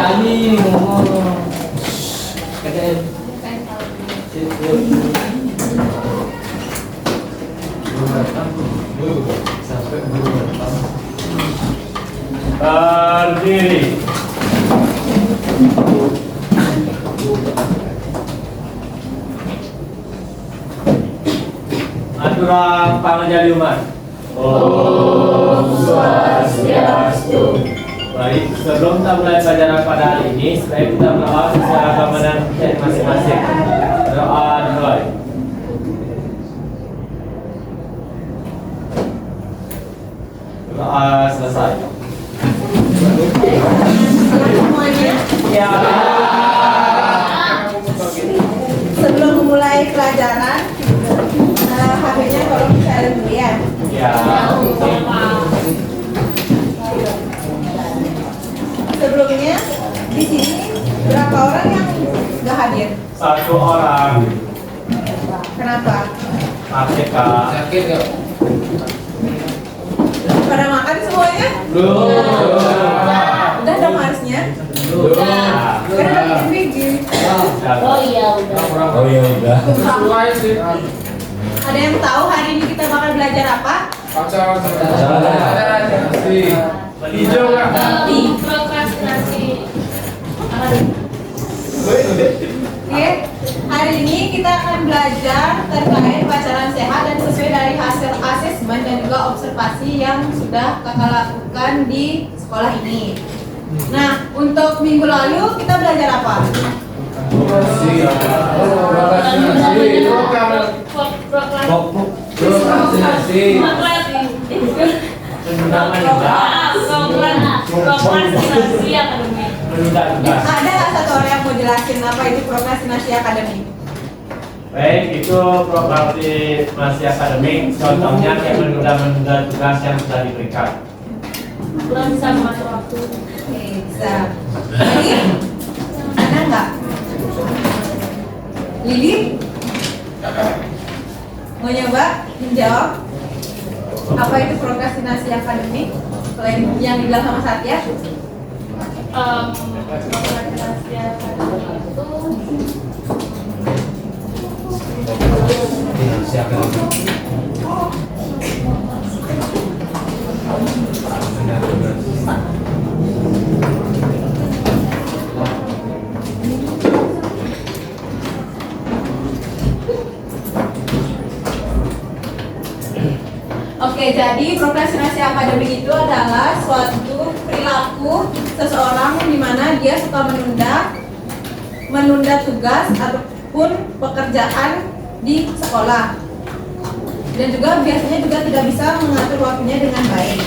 berani ngomong. KTM. Sampai berdiri. Aturan Pangajali Umat. Om Swastiastu. Baik, sebelum kita mulai pelajaran pada hari ini, sebaiknya kita berdoa secara agama dan percaya masing-masing. Doa dimulai. Doa selesai. Semuanya. Ya. Sebelum memulai pelajaran, HP-nya tolong silent dulu ya. Ya. Sebelumnya di sini berapa orang yang nggak hadir? 1 orang. Kenapa? APK. sakit ya. Pada makan semuanya? Belum. Udah dong harusnya. Nah, Karena udah bikin video. Oh iya udah. Oh ya udah. Sesuai sih. Ada yang tahu hari ini kita bakal belajar apa? Pacaran. hijau kan? Prokrastinasi. Oke, hari ini kita akan belajar terkait pacaran sehat dan sesuai dari hasil asesmen dan juga observasi yang sudah kakak lakukan di sekolah ini. Nah, untuk minggu lalu kita belajar apa? Prokrastinasi. Prokrastinasi akademik. Menunda tugas. Ada nggak satu orang yang mau jelasin apa itu prokrastinasi akademik? Baik, itu prokrastinasi akademik. Contohnya kayak menunda-menunda tugas yang sudah diberikan. Kurang bisa mengatur waktu. Oke, bisa. Lagi? Ada nggak? Lili? Mau nyoba menjawab? Apa itu prokrastinasi akademik? Selain yang dibilang sama Satya? Prokrastinasi akademik itu Oke, jadi prokrastinasi akademik itu adalah suatu perilaku seseorang di mana dia suka menunda tugas ataupun pekerjaan di sekolah, dan juga biasanya juga tidak bisa mengatur waktunya dengan baik.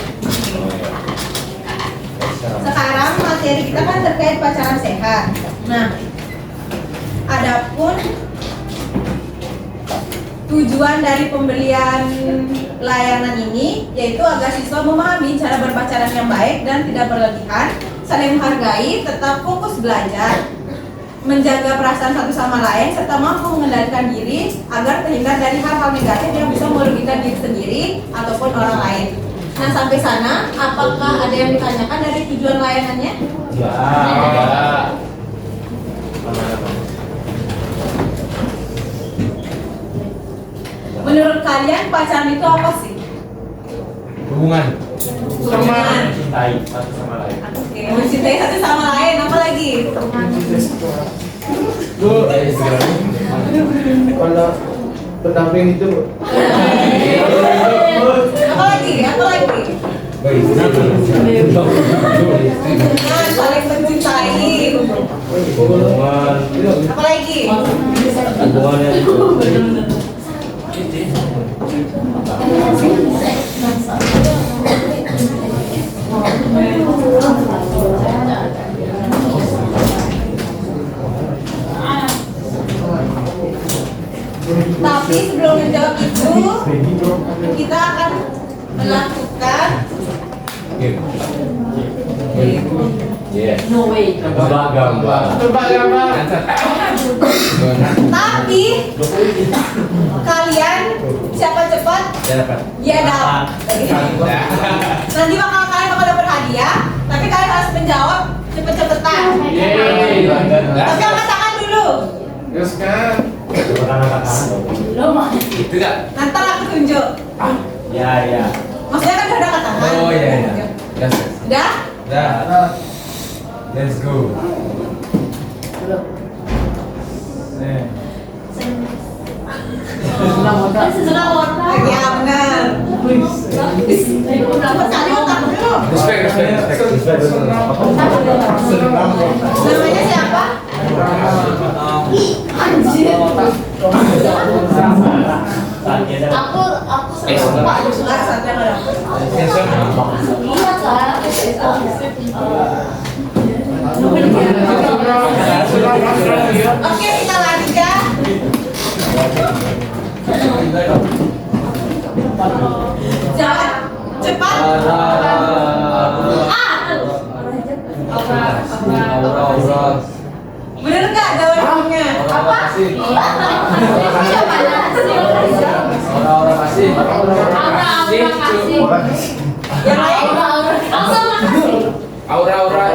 Sekarang materi kita kan terkait pacaran sehat. Nah, adapun tujuan dari pembelian layanan ini yaitu agar siswa memahami cara berpacaran yang baik dan tidak berlebihan, saling menghargai, tetap fokus belajar, menjaga perasaan satu sama lain, serta mampu mengendalikan diri agar terhindar dari hal-hal negatif yang bisa merugikan diri sendiri ataupun orang lain. Nah, sampai sana, apakah ada yang ditanyakan dari tujuan layanannya? Ya. Menurut kalian pacaran itu apa sih? Hubungan. Hubungan. Mencintai satu sama lain. Oke, mencintai satu sama lain, apa lagi? Kalau pendamping itu Apa lagi? Apa lagi? Nah, saling mencintai. Hubungan. Apa lagi? Hubungan yang Tapi sebelum menjawab itu, kita akan melakukan no way. gambar. Tapi kalian siapa cepat dia dapat. Nanti kalian bakal dapat hadiah, tapi kalian harus menjawab cepet-cepetan. Kan? Yeay. Tapi angkat tangan dulu. Terus kan. Itu gak? Nanti aku tunjuk. Ya, ya. Maksudnya kan udah angkat tangan. Oh iya iya. Yes. Udah? Dah. Let's go. Nih. Sesudah warna. Ya benar. Cepat kali otak dulu. Respect. Namanya siapa? Anjir. Aku lupa. Sudah saatnya nggak dapet. Iya kan? Oke, kita lanjut ya. Jangan cepat. Bener nggak jawabannya? Apa? Orang-orang kasih. Yang lain? Aura-aura.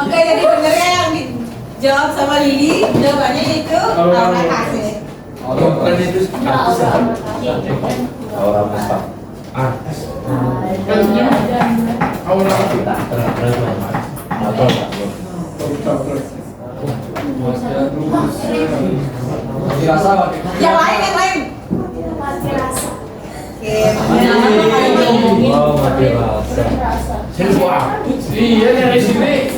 Oke, jadi benernya yang dijawab sama Lili, jawabannya itu aura kasih. Bukan itu artis ya? Aura Musta. Artis. Aura. Dirasa apa? Yang lain. Oke, bener. Wow, mati rasa. Silva. Iya dari sini.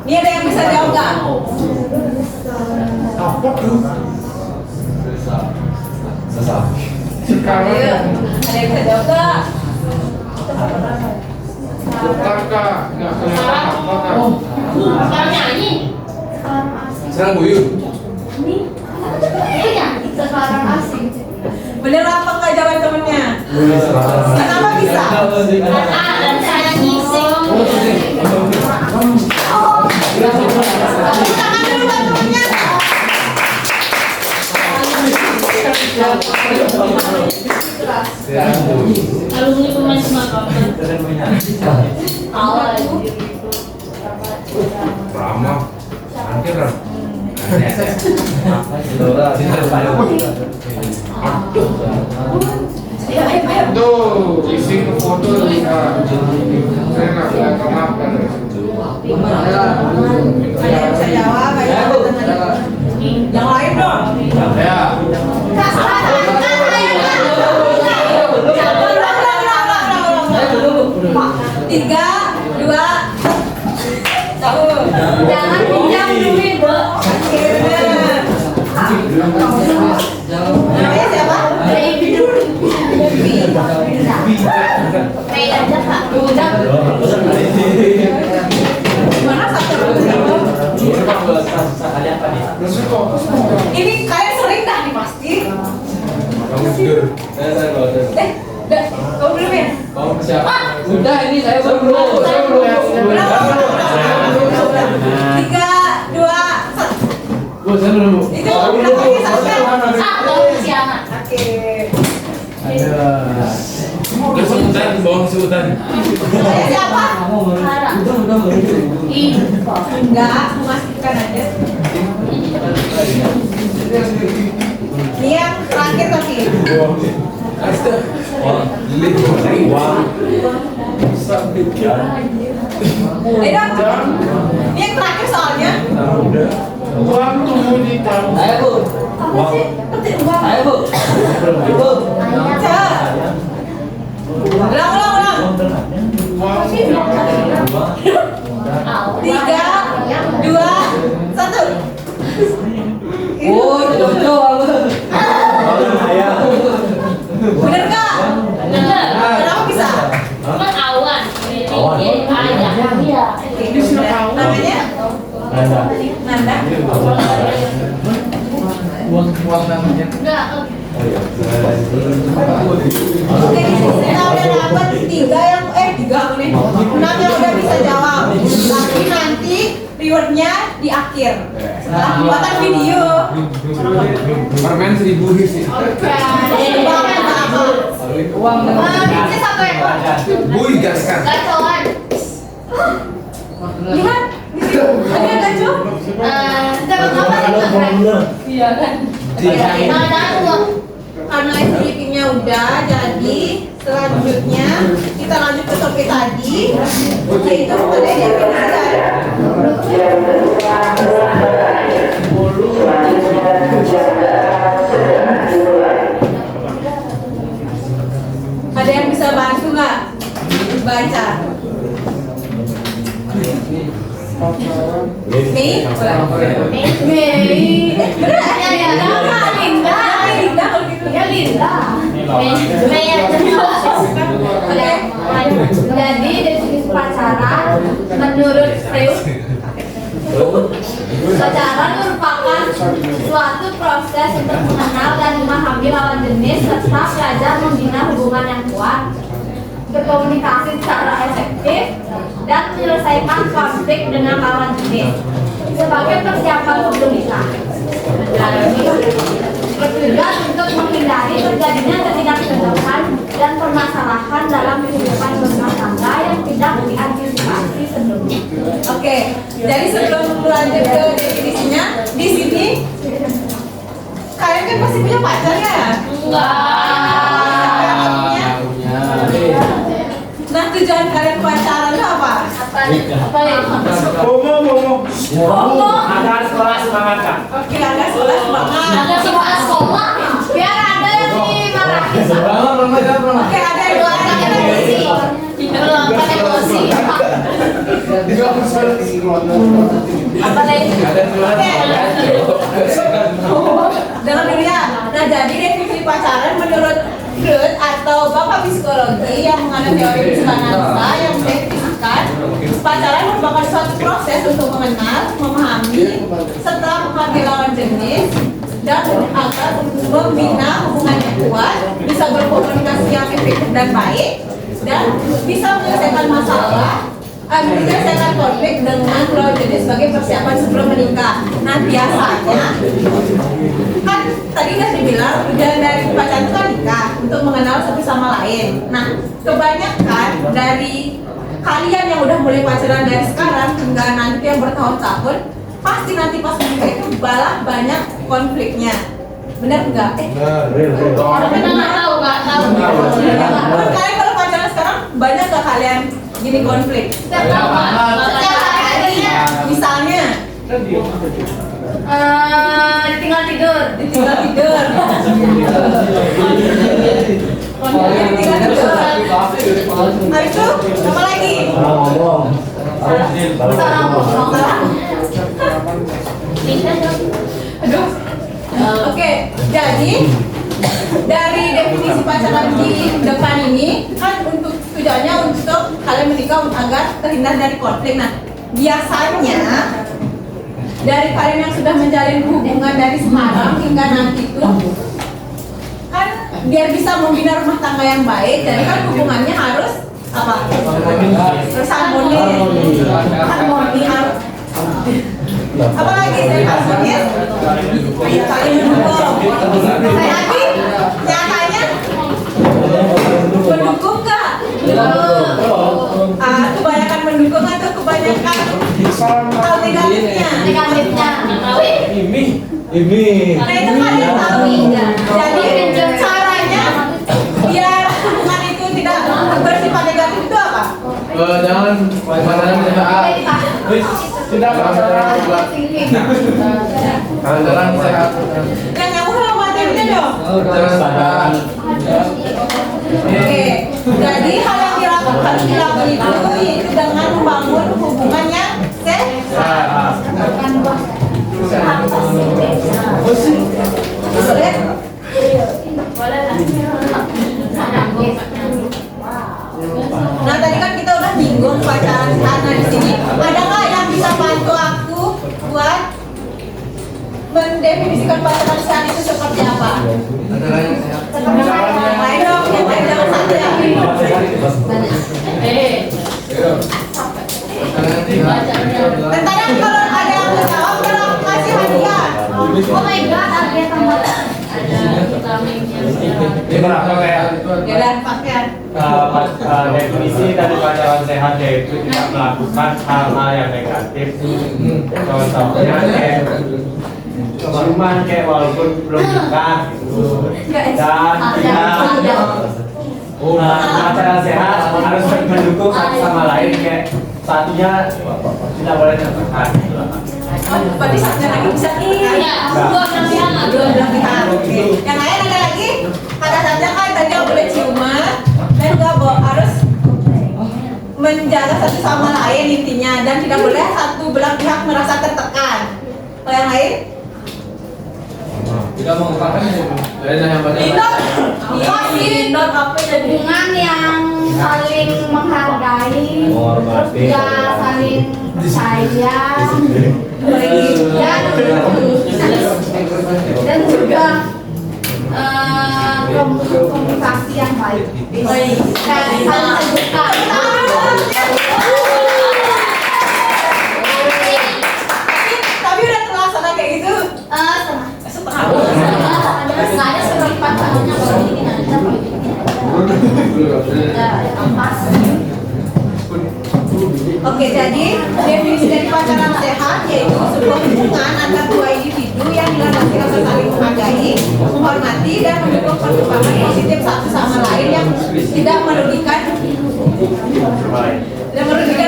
Ini ada yang bisa jawab nggak? Sesa. Sekarang. Ayo, ada yang bisa jawab nggak? Kakak nggak kelihatan apa-apa. Sekarang nyanyi. Serang buyut. Sekarang asing. Bener apa nggak jawaban temennya? Kenapa bisa? Dan saya ngising. Tepuk tangan dulu buat temennya. Serang buyut. Alumni pemain semangat. Awal gitu. Rama. Nanti kan. Tuh, isi foto lihat. Saya nggak kelihatan apa. Ada yang bisa jawab? Ayo angkat tangan. Yang lain dong. Ya. Tiga, dua, satu. Jangan pinjam duit, Bu. Oke, bener. Namanya siapa? Pay aja, Kak. Udah. Gimana satu? Terus kok. Ini kalian sering dah nih pasti. Kamu tidur. Kamu belum ya? Kamu siapa? Udah ini saya belum. Berapa? Tiga, dua, satu. Saya belum. Itu berapa lagi satunya? Tahu si anak. Oke. Terus sebutan, bawang sebutan. Namanya siapa? Harap. Ih, Enggak, memastikan aja. Ini yang terakhir tapi. Ayo dong. Ini yang terakhir soalnya. Uang tunggu di dalam. Apa sih? Petik uang. Cek. Ulang. Uang. Tiga, dua, satu. Bener nggak? bener. Kenapa bisa? Kan awan. Ada. Iya. Namanya? Nanda. Uang namanya. Enggak. Oke, kita udah dapat tiga yang tiga nih. 6 yang udah bisa jawab. Tapi nanti rewardnya di akhir setelah pembuatan video. Permen 1000 sih. Uang ini 1 ekor. Buy gaskan. Gacoan. Lihat, di situ ada gaco. Jangan apa kita. Iya kan. Jangan uang. Karena sleepingnya udah jadi, selanjutnya kita lanjut ke topik tadi, yaitu mengenai ada yang bisa bantu nggak baca? Nih, Mei. bener Ya ya. Linda. Linda kalau gitu. Ya Linda. Mei aja. Oke. Jadi definisi pacaran menurut Freud, pacaran merupakan suatu proses untuk mengenal dan memahami lawan jenis serta belajar membina hubungan yang kuat, berkomunikasi secara efektif, dan menyelesaikan konflik dengan lawan jenis sebagai persiapan untuk nikah. Bertujuan untuk menghindari terjadinya ketidaksetujuan dan permasalahan dalam kehidupan rumah tangga yang tidak diantisipasi sebelumnya. Oke, jadi sebelum lanjut ke definisinya, di sini kalian kan pasti punya pacar ya? Nah, tujuan kalian pacaran itu apa? Momo. Agar sekolah semangat Kak. Oke, ada sekolah semangat. Ada sekolah biar ada yang dimarahin. Oke, ada yang Pakai emosi. Belum pakai emosi. Apa lagi? Dengan dulu ya. Nah, jadi definisi pacaran menurut Freud atau Bapak Psikologi yang mengenai teori psikanalisa yang mendefinisikan pacaran merupakan suatu proses untuk mengenal, memahami, serta menghargai lawan jenis dan agar membina hubungan yang kuat, bisa berkomunikasi yang efektif dan baik, dan bisa menyelesaikan masalah, menyelesaikan konflik dengan lawan jenis sebagai persiapan sebelum menikah. Nah, biasanya kan tadi udah dibilang tujuan dari pacaran itu kan nikah untuk mengenal satu sama lain. Nah, kebanyakan dari kalian yang udah mulai pacaran dari sekarang hingga nanti yang bertahun-tahun, pasti nanti pas menikah itu banyak konfliknya. Bener nggak? Orang kita nggak tahu. Kalian kalau pacaran sekarang banyak nggak kalian gini konflik? Setiap hari. Misalnya Tinggal tidur. ditinggal tidur. Konfliknya ditinggal tidur. Habis itu apa lagi? Salah ngomong. Aduh. Oke, jadi dari definisi pacaran di depan ini kan untuk tujuannya untuk kalian menikah agar terhindar dari konflik. Nah, biasanya dari kalian yang sudah menjalin hubungan dari sekarang hingga nanti itu kan biar bisa membina rumah tangga yang baik, jadi kan hubungannya harus apa? Harus harmoni harus. Apalagi dari harmonis, saling mendukung. Tapi nyatanya mendukung nggak? Kebanyakan mendukung atau kebanyakan hal negatifnya? Negatifnya. Nah, itu kalian tahu. Jadi caranya biar hubungan itu tidak bersifat negatif itu apa? Jangan pacaran tidak pacaran sehat. Yang nyambung sama materinya dong. Oke, jadi hal yang harus dilakukan itu dengan membangun hubungan yang sehat. Sulit? Nah, tadi kan kita udah bingung pacaran karena di sini ada nggak yang bisa bantu aku buat mendefinisikan pacaran sehat itu seperti apa? Yang lain dong, yang lain jangan satu ya. Tentang kalau Oh my god, target tambah. Ini berapa kayak Ya dan pakaian. definisi dari pacaran sehat yaitu tidak melakukan hal-hal yang negatif. Contohnya kayak cuman kayak walaupun belum nikah gitu. Dan tidak pacaran sehat harus mendukung satu sama lain kayak satunya tidak boleh tertekan. Oh, berarti satunya lagi bisa Dua belah pihak. Oke. Yang lain ada lagi? Pada saatnya kan tadi nggak boleh ciuman dan juga harus menjaga satu sama lain intinya dan tidak boleh satu belah pihak merasa tertekan. Kalau yang lain? Tidak mengungkapkan yang banyak. Not apa hubungan yang saling menghargai, terus juga saling sayang, dan juga komunikasi yang baik. Dan saling terbuka. Tapi udah terlaksana kayak gitu? Setengah. Saya seperti pacarnya kalau ini aja. Oke, jadi definisi dari pacaran sehat yaitu sebuah hubungan antara dua individu yang dilandasi rasa saling menghargai, menghormati, dan mendukung perkembangan positif satu sama lain yang tidak merugikan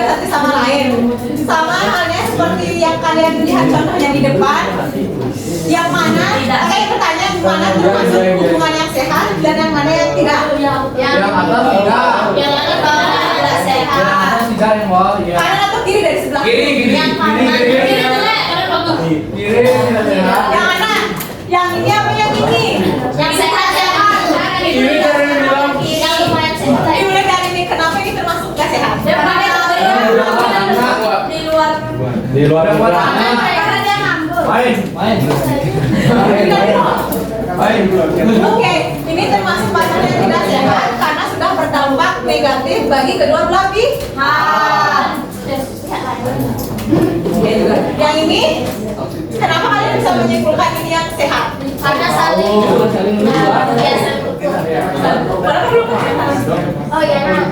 satu sama lain. Sama halnya seperti yang kalian lihat contohnya di depan, yang mana saya bertanya mana termasuk hubungan yang sehat dan yang mana yang tidak. Yang atas tidak. Yang mana tidak sehat. Yang atas tidak yang bawah ya. Kanan atau kiri dari sebelah? Kiri. Yang kanan kiri jelek, kanan bagus. Kiri tidak sehat. Yang mana? Yang ini apa yang ini? Yang sehat sehat. Kiri dari bilang. Yang lumayan sehat. Dimulai dari ini, kenapa ini termasuk gak sehat? Di luar Di luar karena dia ngambek. main. Oke, ini termasuk pacaran yang tidak sehat karena sudah berdampak negatif bagi kedua belah pihak. Oke juga. Yang ini, kenapa kalian bisa menyimpulkan ini yang sehat? Karena saling biasa Padahal belum ketemu. Oh ya, nah,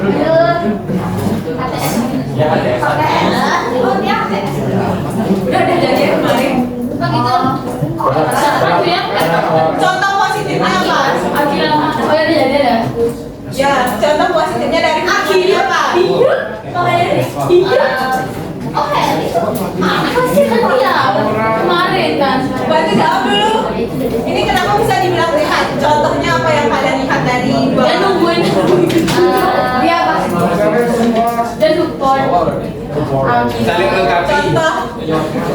ATS. Ya ada. Oh dia ATS. Udah jadi kemarin. Begitu. Satu ya. Contoh positifnya apa? Oh ya dia ada. Ya, contoh positifnya dari akhirnya apa? Oh ya. Oke. Apa sih tadi ya? Kemarin kan. Berarti jawab dulu. Ini kenapa bisa dibilang sehat? Contohnya apa yang kalian lihat dari dua? Dia nungguin. Dia apa? Dia support. Saling melengkapi. Contoh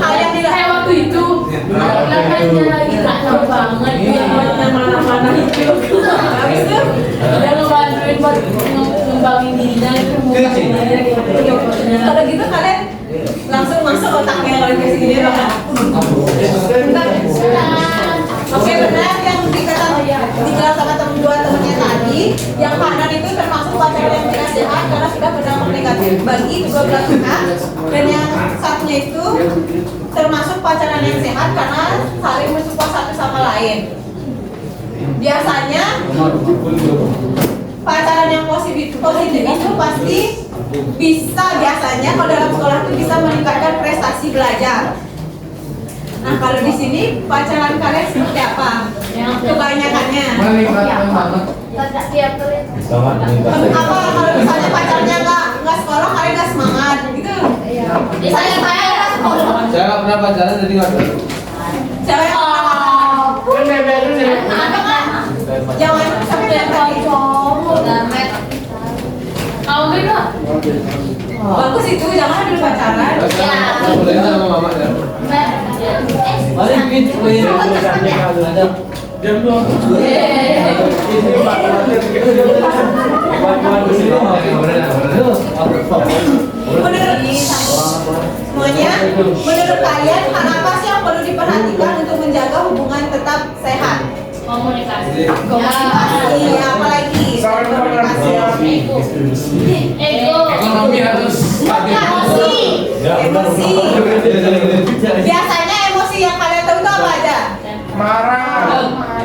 hal yang Kayak tidak waktu itu. Belakangnya lagi kacau banget. mana itu. Habis itu Dia ngebantuin buat ngembangin dirinya itu kalau gitu kalian langsung masuk otaknya kalau kayak segini banget. Oke, benar yang dijelaskan sama dua temennya tadi, yang kanan itu termasuk pacaran yang tidak sehat karena sudah berdampak negatif bagi kedua belah pihak, dan yang satunya itu termasuk pacaran yang sehat karena saling mensupport satu sama lain. Biasanya pacaran yang positif itu pasti bisa biasanya kalau dalam sekolah itu bisa meningkatkan prestasi belajar. Nah, kalau di sini pacaran kalian seperti apa? Kebanyakannya. Meningkatkan banget. tidak tiap kali. Apa kalau misalnya pacarnya nggak sekolah, kalian nggak semangat gitu? Misalnya saya nggak sekolah. Saya nggak pernah pacaran jadi nggak tahu. Cewek yang jangan sampai lihat tadi. Kamu beda. Bagus itu, jangan dulu pacaran. Saya boleh sama mama ya. Menurut kalian hal apa sih yang perlu diperhatikan untuk menjaga hubungan tetap sehat? Komunikasi. Komunikasi, apalagi komunikasi. Ego. Ekonomi harus stabil. Emosi. Biasanya emosi yang kalian tahu itu apa aja? marah.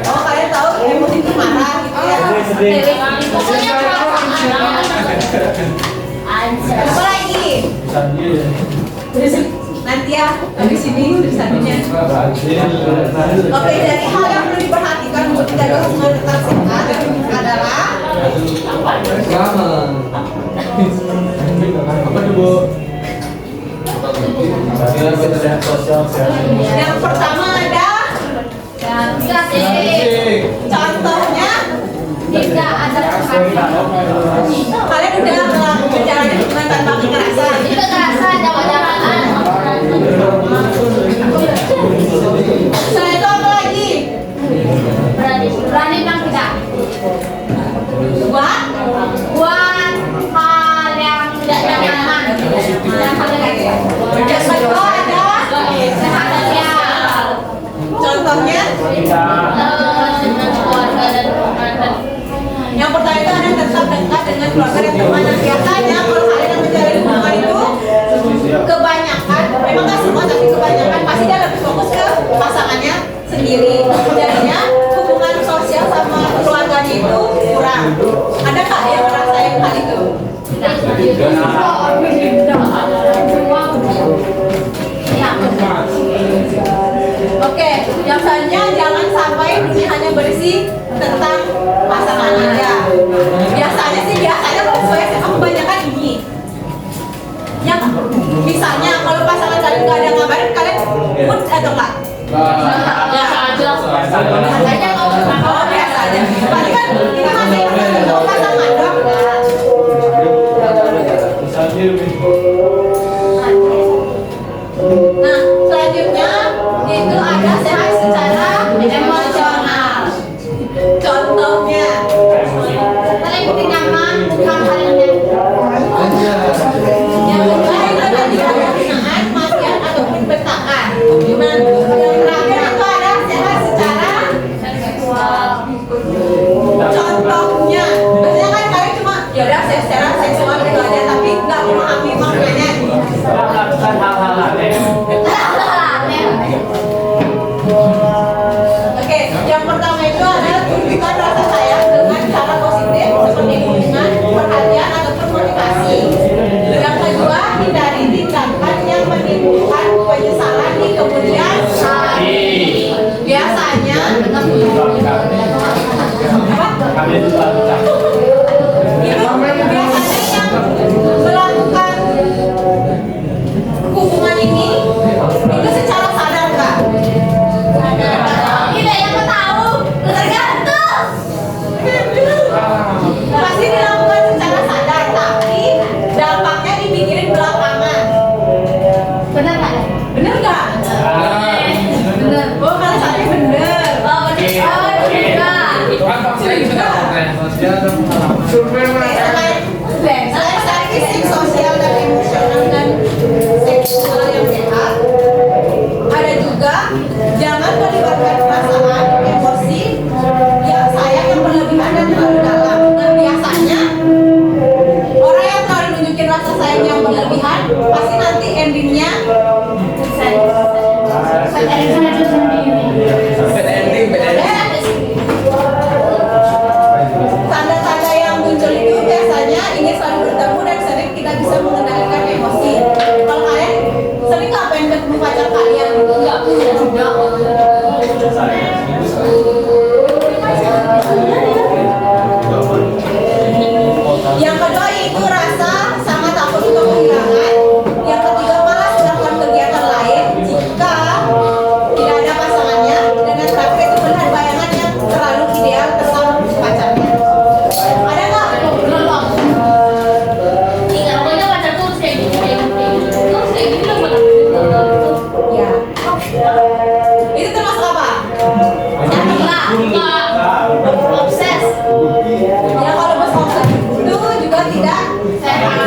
Oh, kalian tahu emosi itu marah gitu ya. Sedih. Pokoknya perasaan. Apa lagi? Nanti ya, habis ini tulisannya. Oke, jadi hal yang perlu diperhatikan untuk menjaga hubungan tetap sehat adalah Apa tuh, Bu? yang pertama ada Enggak sih. contohnya Tidak ada kalian udah menjalani hubungan tanpa kekerasan. Itu kekerasan jangan-jangan. Selain itu apa lagi? Berani bang tidak. Buat Buat hal yang tidak nyaman. Yang hal negatif. yang kedua ada Sehat sosial. contohnya Keluarga dan teman. yang pertama itu ada tetap dekat dengan keluarga dan teman. Nah, biasanya kalau kalian yang menjalin hubungan itu kebanyakan, memang nggak semua tapi kebanyakan pasti dia lebih fokus ke pasangannya sendiri. Jadinya hubungan sosial sama keluarganya itu kurang. Ada kak yang ngerasain hal itu? Oke, yang selanjutnya jangan sampai dunia hanya berisi tentang pasangan aja. Biasanya kalau saya kebanyakan ini. Yang misalnya kalau pasangan kalian nggak ada ngabarin, kalian mood atau enggak? Biasa aja. Makanya kalau Oh biasa aja. Berarti kan kita masih ketemu pasangan dong. Nah, selanjutnya itu ada sehat secara emosional. Contohnya, paling penting nyaman bukan hal yang negatif. yang kedua itu ada hinaan, matian ataupun bentakan. Yang terakhir itu ada sehat secara Seksual. contohnya. Biasanya kan kalian cuma ya udah secara seksual gitu aja, tapi nggak memahami maknanya. Melakukan hal-hal aneh. Oke, yang pertama itu adalah tunjukkan rasa sayang dengan cara positif seperti kunjungan, perhatian ataupun motivasi. Yang kedua, hindari tindakan yang menimbulkan penyesalan di kemudian hari. Biasanya Kami itu lakukan. itu biasanya yang melakukan hubungan ini itu secara sadar nggak? Tidak yang tahu tergantung. Pasti dilakukan secara sadar, tapi dampaknya dipikirin belakangan. Benar nggak? Bener nggak? Benar. Oh, kalau saya bener. Oh benar. Kan vaksinnya kita nggak konten. Sosial dan pengalaman. Survei Oke, mana? selain statistik sosial dan emosional dan seksual yang sehat, ada juga jangan melibatkan perasaan, emosi, yang sayang yang berlebihan dan terlalu dalam. Nah, biasanya orang yang terlalu nunjukin rasa sayang yang berlebihan pasti nanti endingnya Bad ending, bad ending. tanda-tanda yang muncul itu biasanya ingin selalu bertemu dan sering tidak bisa mengendalikan emosi. Kalau kalian sering nggak pengen ketemu pacar kalian? Enggak punya juga. Yang kedua itu rasa sangat takut untuk kehilangan. Yang ketiga malas melakukan kegiatan lain jika tidak ada pasangannya. Dengan terakhir itu melihat bayangan yang terlalu ideal tentang pacarnya. Ada nggak? Belum. Ingat pokoknya pacar tuh harus kayak gini, kayak gini. Terus kayak gini lah buat. Ya. Itu termasuk apa? Enggak. Obses. Ya kalau bos obses itu juga tidak.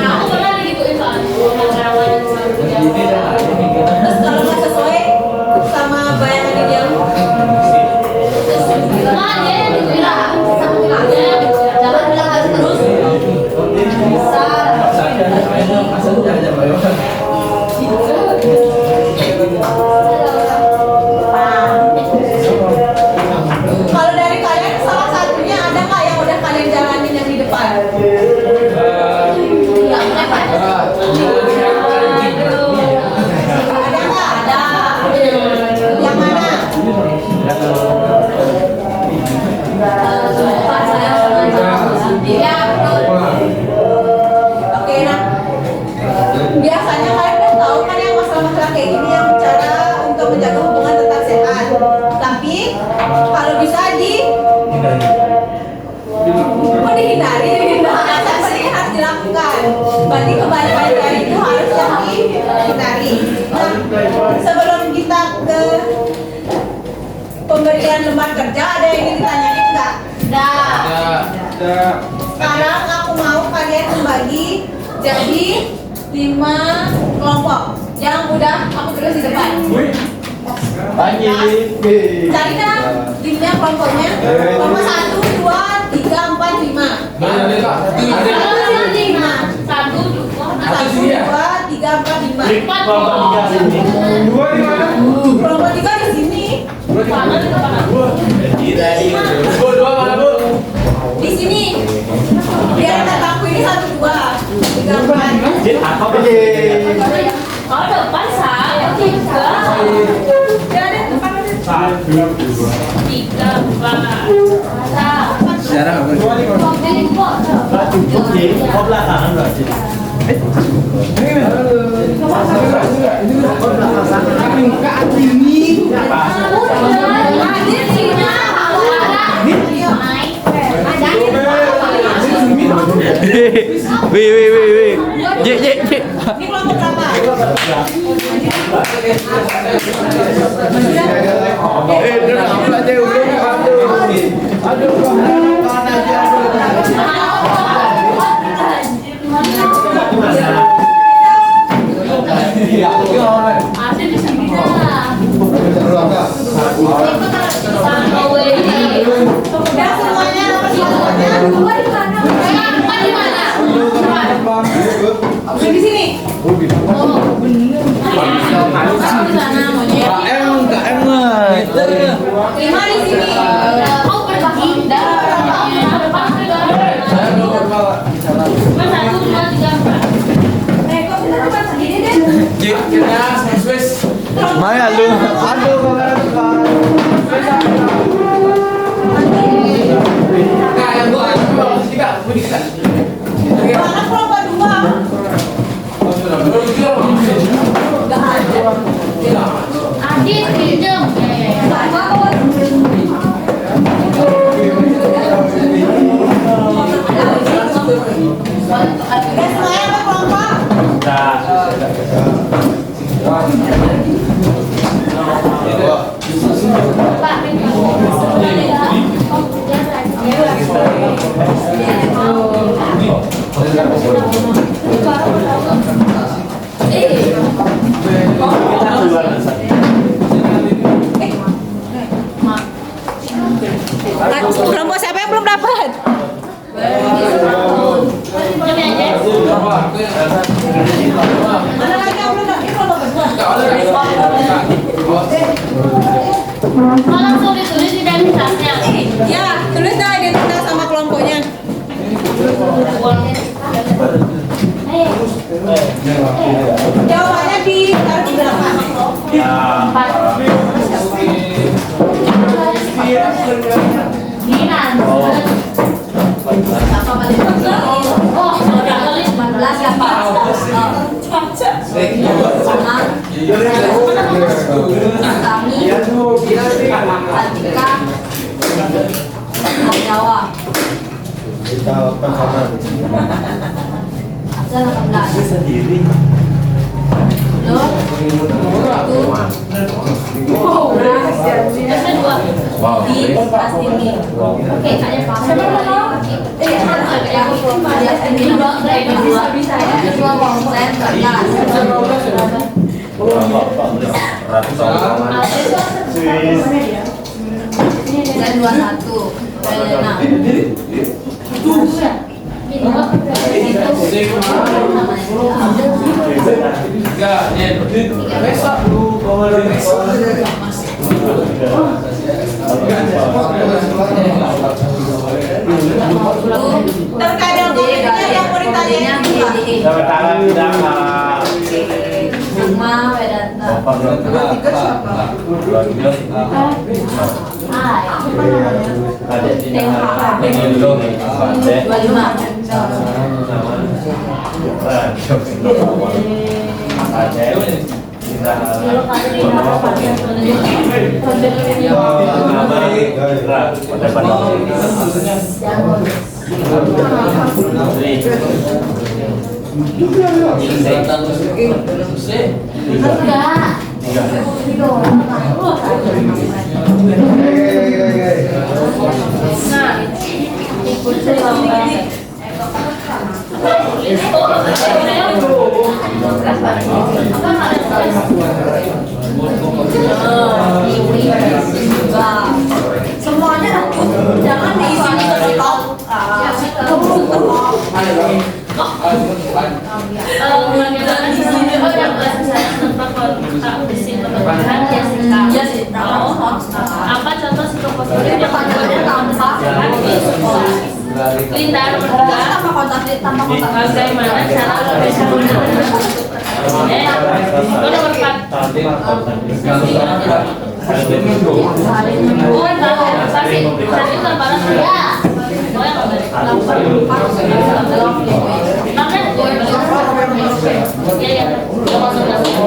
Aku pernah digituin soalnya. Orang-orang selalu Terus kalau nggak sesuai sama bayangan ideal, Cuma dia yang digituin lah. Sama bilangnya, jangan bilang harus terus. Bisa. Asal jangan jangan bayar. Pak. pemberian lembar kerja ada yang ingin ditanyain nggak? Dah. Sekarang aku mau kalian membagi jadi 5 kelompok yang udah aku tulis di depan. Pagi. Cari dah timnya kelompoknya. Kelompok 1, 2, 3, 4, 5. Satu, dua, 1, 2, 3, 4, 5. Kelompok 3 sini. Kelompok 3 di sini. Dua mana bu? Di sini. Biar kataku ini 1, 2, 3, 4. Jin apa begini? Oh depan saya tiga. Ya ada depan ada. 1, 2. Tiga, empat. Sejarah apa? Cukup sih, kok belakangan berarti. Hadir Cina, Wih. J. Ini kelompok berapa? Asli di sini dah. Udah semuanya dapat semuanya. Di mana? Di sini. Di sana monyet. KM 5 di sini. Oh berbagi. Saya belum bawa. Satu, dua, tiga, empat. Kok kita cuma segini deh? Kita Swiss. Maya lu. Aduh, Nah, yang dua, tiga, tiga. Mana kelompok 2? Enggak ada. Adit, pinjam. Udah semuanya apa kelompok? Pak, Kelompok siapa yang belum dapat? Mana lagi yang belum dapat? Ini kelompok kedua. langsung ditulis identitasnya. Ya, tulis dah identitas sama kelompoknya. Jawabannya ditaruh di belakang. Dinan. Oh, udah kali 14 ya Pak. Sama kami Atika Jawa. Asal 18. Sendiri. Wow. Di Astimi. Oke, saya paham. Bisa ya. Dua konsen dan 21 Tiga, besok lu Terkadang komennya yang mau ditanyain juga. Sementara tidak Cuma Vedanta. ada ini dulu nih. 25. Jadi pertanyaannya tanpa Linda nomor 3. tanpa kontak. Bagaimana cara membaca nomor 4. Oh, pasti gambaran ya. Oh, yang Oke, 1, 2,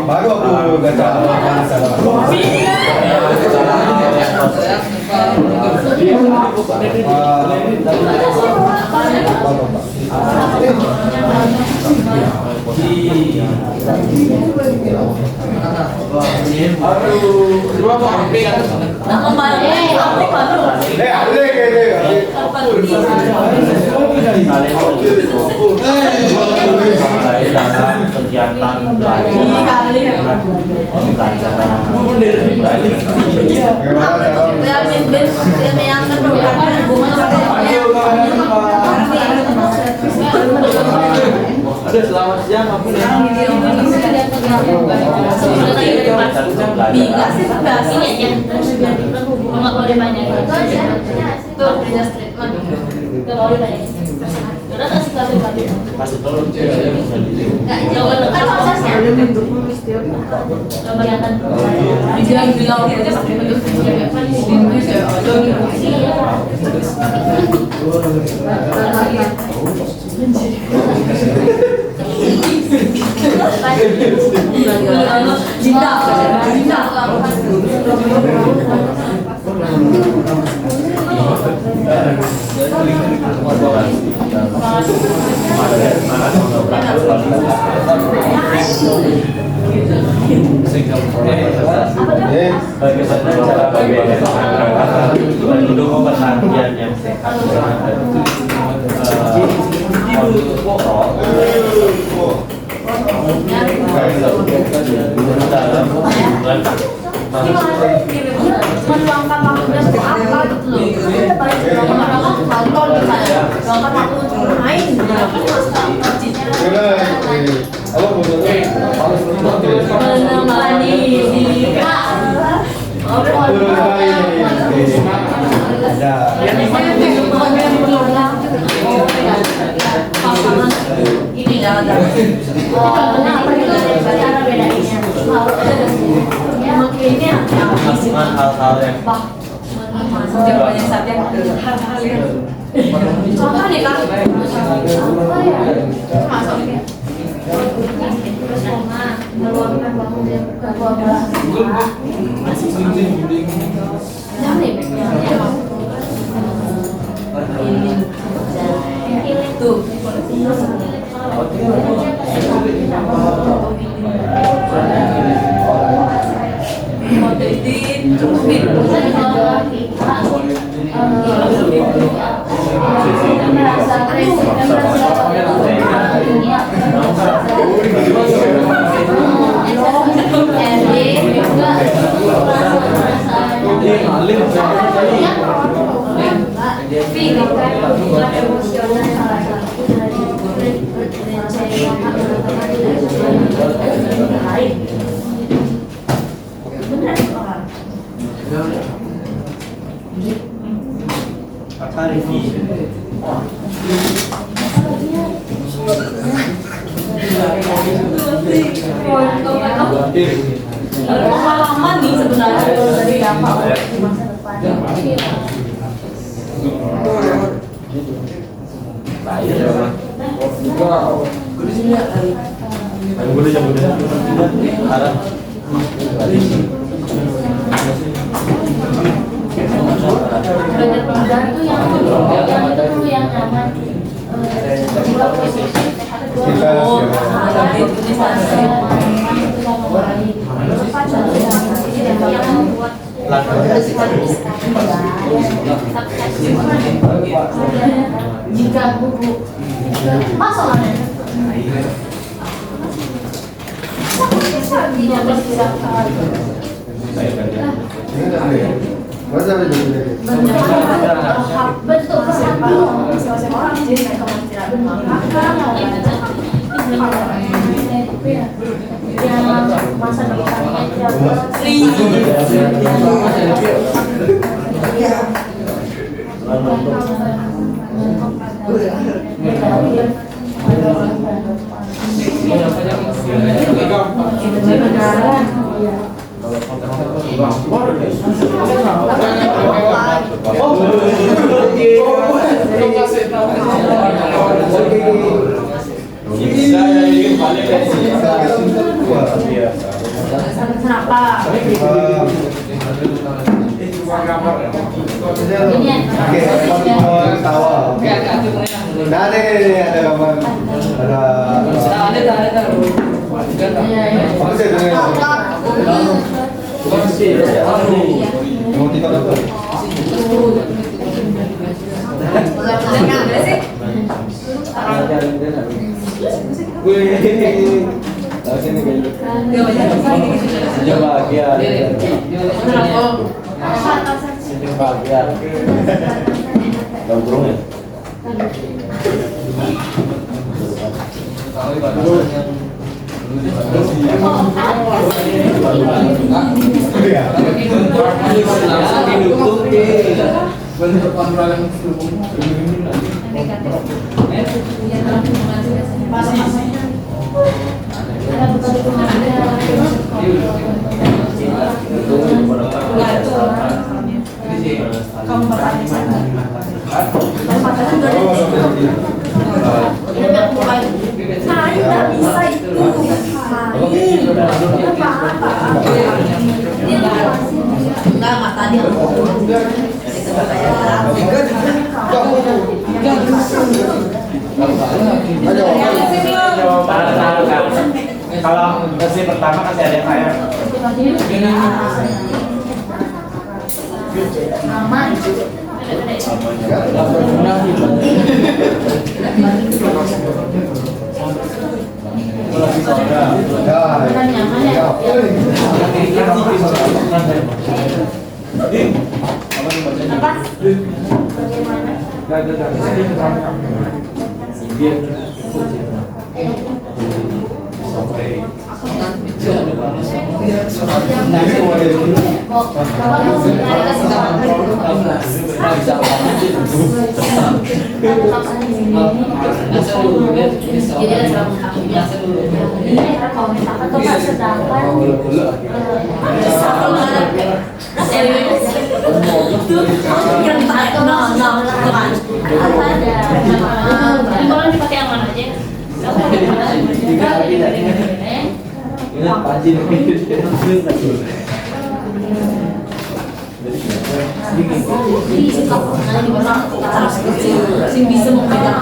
baru aku baca Ada selamat siang aku Ini aja. Nggak boleh banyak. Tuh, just treatment. Nggak boleh banyak. Udah kasih kali. kasih tolong Nggak jauh kan prosesnya. Coba kelihatan. Bilang aja pakai bentuk bagaimana cara mendukung perhatian yang sehat meluangkan waktunya untuk apa gitu loh. Kalau misalnya meluangkan waktu untuk bermain, menemani Dika. Ini nggak ada. Apa itu cara bedanya? Ini hal-hal yang Jawabannya saatnya hal-hal yang contoh nih kan. Masuk. Meluangkan waktu yang Pengalaman nih sebenarnya dari dampak di masa depan. Belajar pengajaran tuh yang nyaman. Dua posisi jika buku masalahnya tidak bersikap bentuk kesiapan masing-masing orang jadi mereka tidak benar yang masa depannya kenapa? Tawa. Nah, ini ada gambar. Ada. Mau TikTok apa? Kamu berani sana. Saya bisa itu. Enggak tadi kalau versi pertama kasih ada saya. aman. Kalau dipakai aman aja. Bisa memegang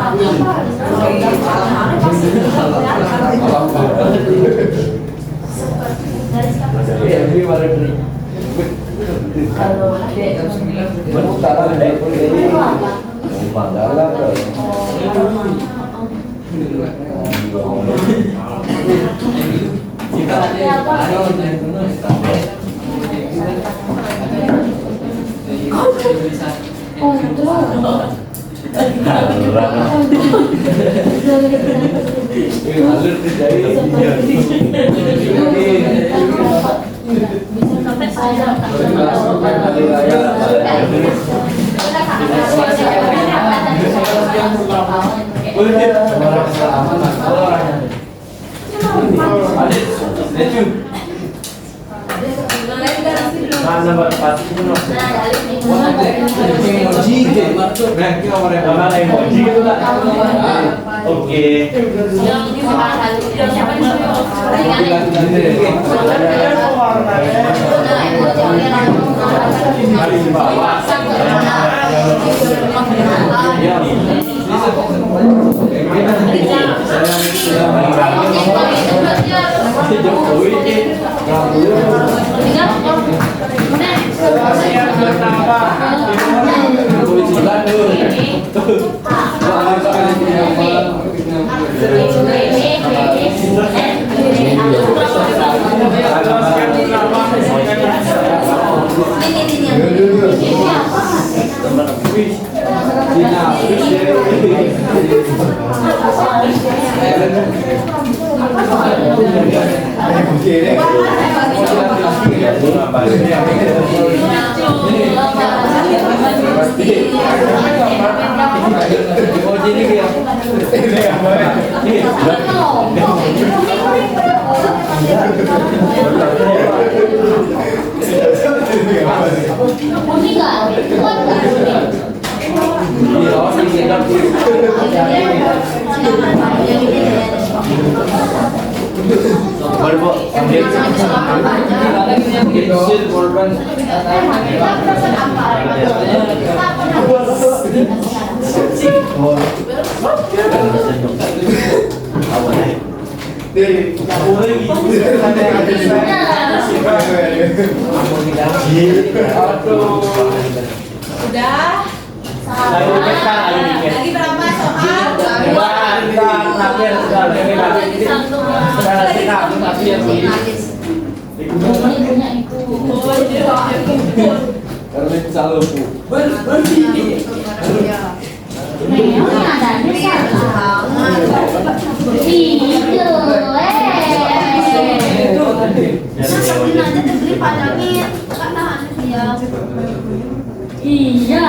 sampai saya Nomor 4 emoji gitu Kak. Oke. Udah. Lagi berapa soal? Karena itu selalu Iya.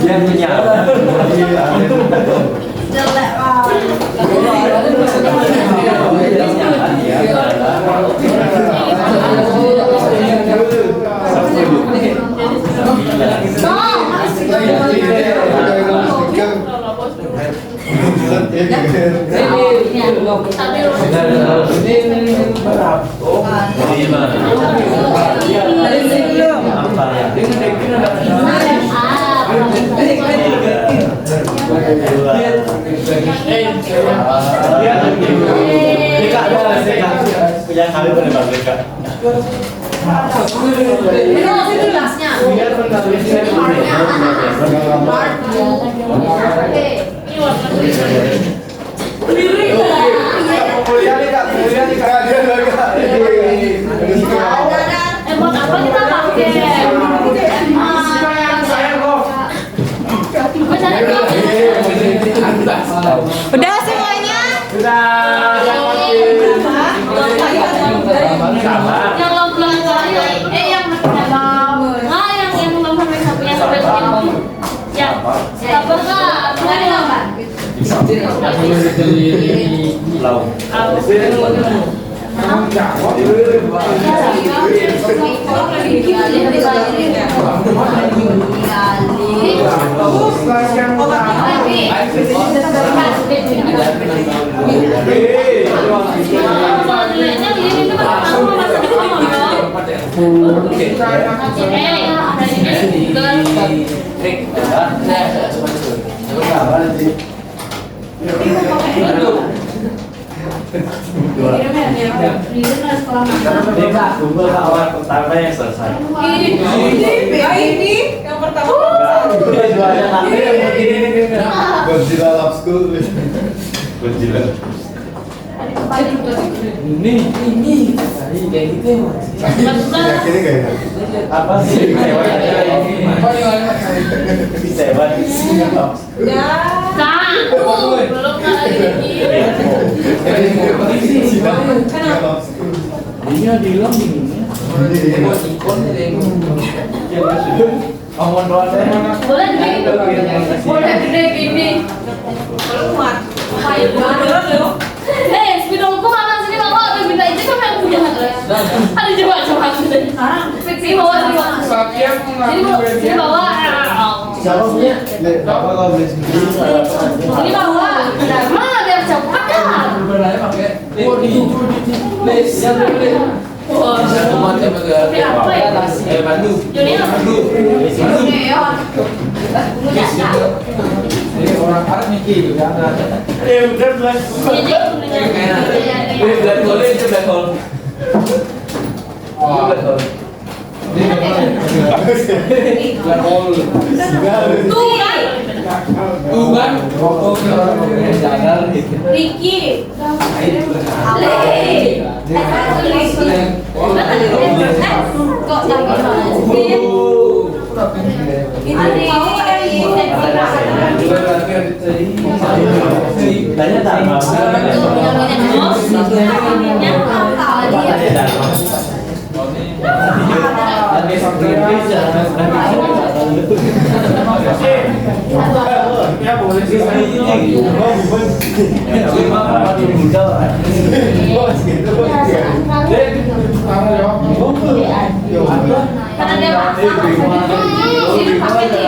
Dia menyala. Jelek buat apa kita pakai? Udah semuanya? Yang lo belum kali, yang belum sampai segini. Ya, sabar Kak. Tunggu awal pertama yang selesai. Ini yang pertama. Godzilla Love School. Godzilla. ini kayak gitu ya Mas. Yakin gak ya? Apa sih? Bisa hebat. Udah. Belum kali ini. Godzilla Love School. Ini ada hilang ini. Ikon ini. Omong doang deh. Boleh gede. Boleh gede gini. Keluar. Ayo. Spidolku mana sini bawa tuh minta izin sama yang punya ada coba sekarang fiksi bawa Satya sini bawa Siapa punya? Bapak kalau beli sendiri. ini bawa mana biar cepat kan Berlari pakai. Les yang boleh. Oh, saya mati pakai. Bandung. Bandung. Ini orang Arab nih jangan. Udah belas. Ini black hole itu black hole. Wah, black hole. Ini black hole. tuh kan Tuh kan? Oh, jagal gitu. Ricky kok jangan Tanya tak? Ya boleh sih. karena dia maksa sini pakai nih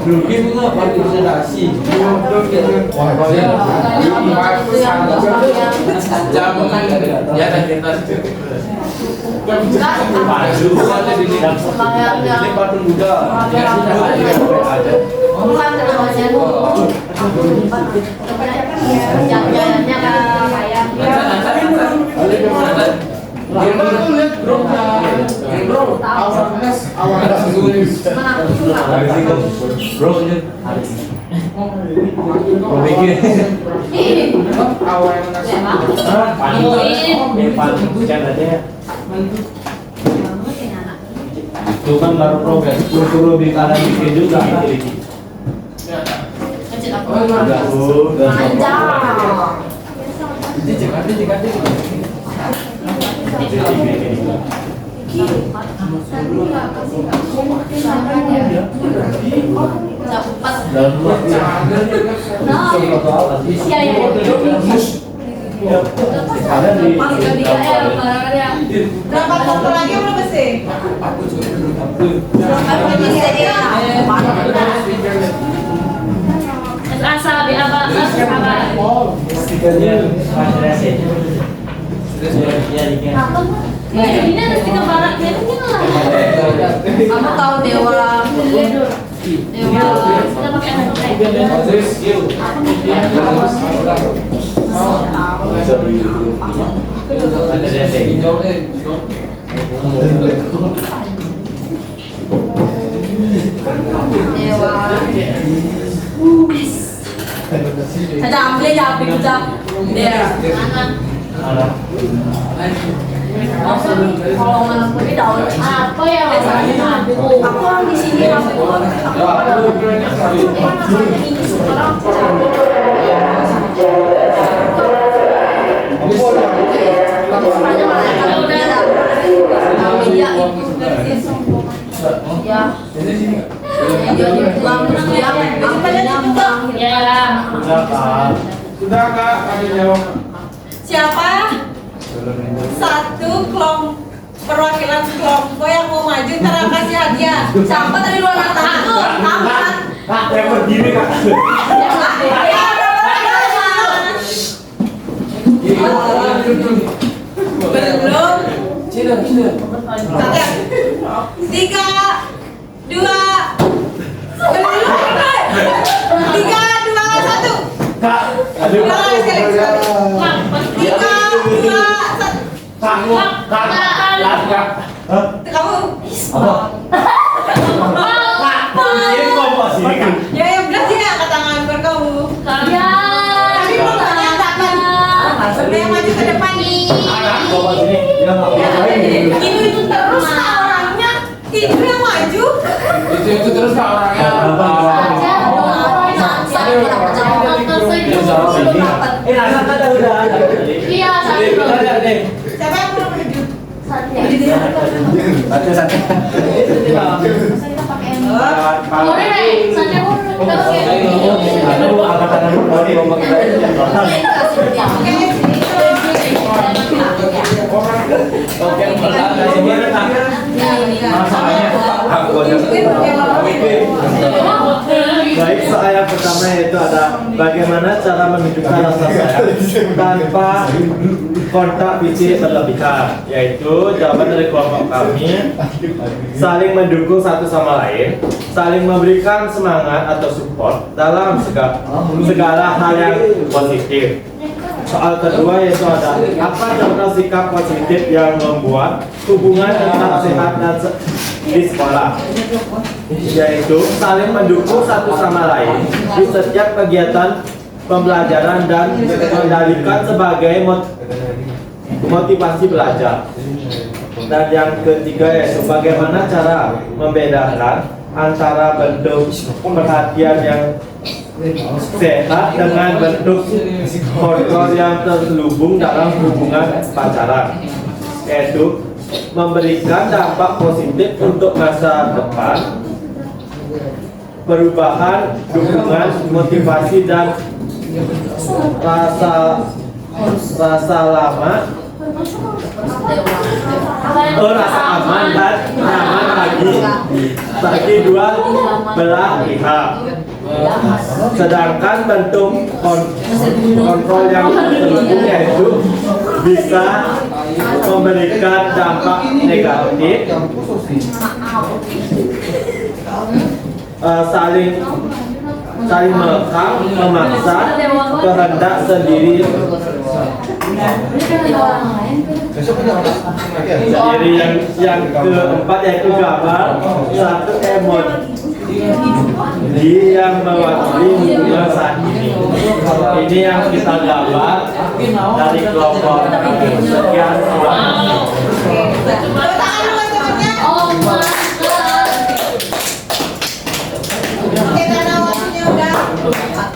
Rugi bunga partisipasi. Jam ya dan kita ini patung Buddha. Ada. bukan namanya jalannya kayak Itu kan baru progres, suruh bicara bikin juga. Berapa foto lagi berapa sih? Asa di apa? Ini ada stiker barat ya mungkin lah. Kamu tahu dewa Dewa kita pakai dewa. Ada ambil ya ambil kita. Dia. Kalau mana pun tahu apa ya aku aku orang di sini aku Sudah kak, kami jawab. Siapa? Satu perwakilan kelompok yang mau maju ntar kasih hadiah. siapa tadi luar kata aku tamat Yang berdiri kak. Belum. Cina. Satya. 3, 2, belum. 3, 2, 1. Kak, aduh. Ulang sekali. 3, 2, 1. Kak. Kamu. Ini kompas ini kan. Ya yang belas ya angkat tangan bukan kamu. ya Tapi belum menyatakan. Sudah yang maju ke depan nih. bawa sini. Bilang ngapain? Itu terus orangnya tidur yang maju. Itu terus Pak orangnya. Anak ada udah ada. Iya, Siapa yang belum maju? Satu. Baik, soal yang pertama yaitu ada bagaimana cara menunjukkan rasa sayang tanpa kontak fisik berlebihan, yaitu jawaban dari kelompok kami saling mendukung satu sama lain, saling memberikan semangat atau support dalam segala hal yang positif. Soal kedua yaitu ada apa contoh sikap positif yang membuat hubungan tetap sehat dan di sekolah, yaitu saling mendukung satu sama lain di setiap kegiatan pembelajaran dan menjadikan sebagai motivasi belajar. Dan yang ketiga yaitu bagaimana cara membedakan antara bentuk perhatian yang sehat dengan bentuk kontrol yang terselubung dalam hubungan pacaran, yaitu memberikan dampak positif untuk masa depan, perubahan, dukungan, motivasi dan rasa lama, rasa aman dan nyaman bagi dua belah pihak. Sedangkan bentuk kontrol yang terselubung yaitu bisa memberikan dampak negatif, saling mengekang, memaksa kehendak sendiri, yang keempat yaitu gambar satu emoji yang mewakili hubungan saat ini. Ini yang kita gambar dari kelompok sekian orang. Tepuk tangan dulu temannya. Oke, karena waktunya udah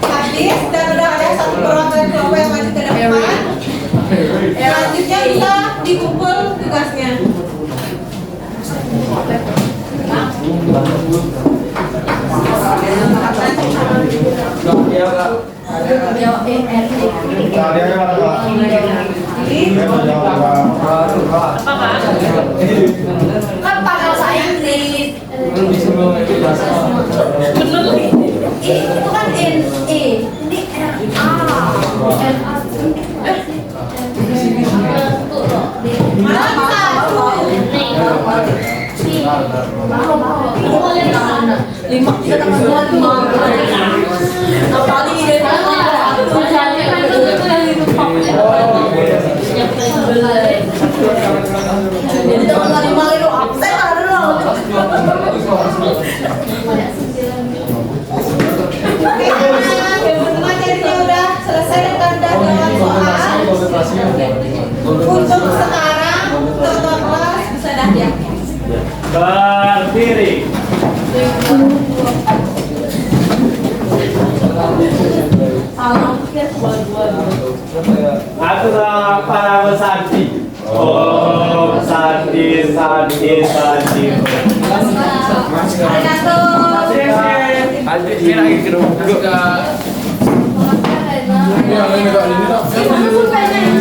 habis dan udah ada satu perwakilan kelompok yang maju ke depan. Selanjutnya bisa dikumpul tugasnya. Kan panel saya di itu kan N E ini R A N A lima kita tambah dua lima kali dari jadi tambah lima itu absen ada Oke, materinya udah selesai dengan jawab soal. Untuk sekarang, ketua kelas bisa dah diaktif. Berdiri. Aku para bersandi. Oh, sandi.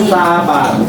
Sabar.